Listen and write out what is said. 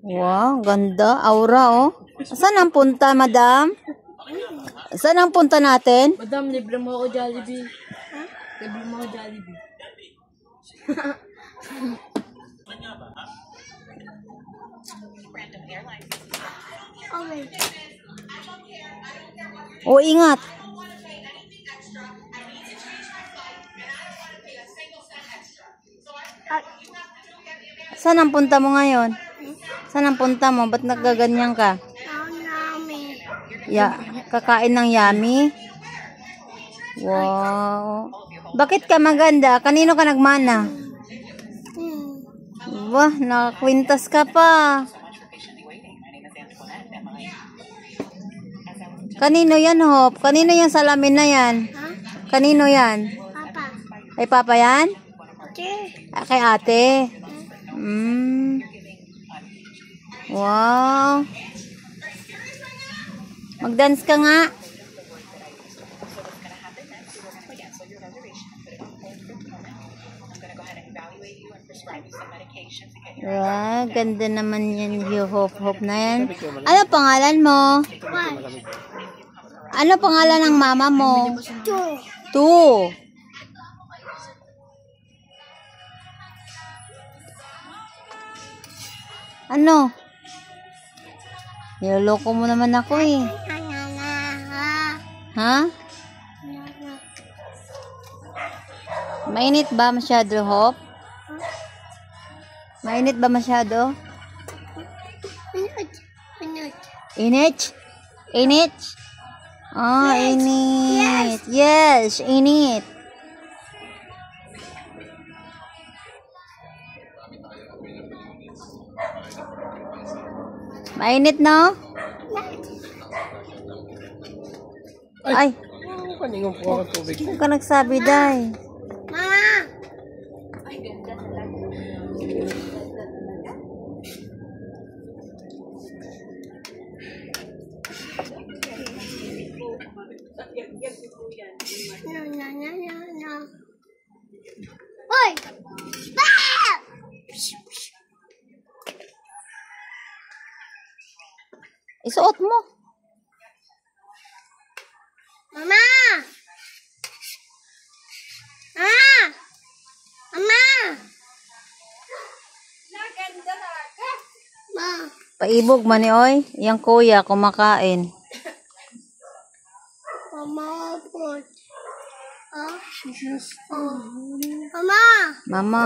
Wow, ganda. Aura, oh. Saan ang punta, madam? Saan ang punta natin? Madam, libre mo ako Jollibee. Libre mo ako Jollibee. Oh, ingat. Saan ang punta mo ngayon? Saan ang punta mo? Ba't naggaganyan ka? Kakain ng yummy? Wow. Bakit ka maganda? Kanino ka nagmana? Wah, nakakwintas ka pa. Kanino yan, Hop? Kanino yung salamin na yan? Kanino yan? Papa. Kay Papa yan? Ate. Kay ate? Wow. Mag-dance ka nga. Ganda naman yan, yung hop-hop na yan. Ano pangalan mo? Ano pangalan ng mama mo? Tu. Ano? Niloloko mo naman ako eh. Ha? Mainit ba masyado, Hop? Mainit ba masyado? Init? Init? Oh, init. Yes, init. Mainit, no? Ay. Huwag ka nagsabi, Day. Mama! No. Hoy! Isuot mo. Mama! Mama! Ma! Paibog man ni oy. Yang kuya kumakain. Mama po. Mama! Mama. Mama!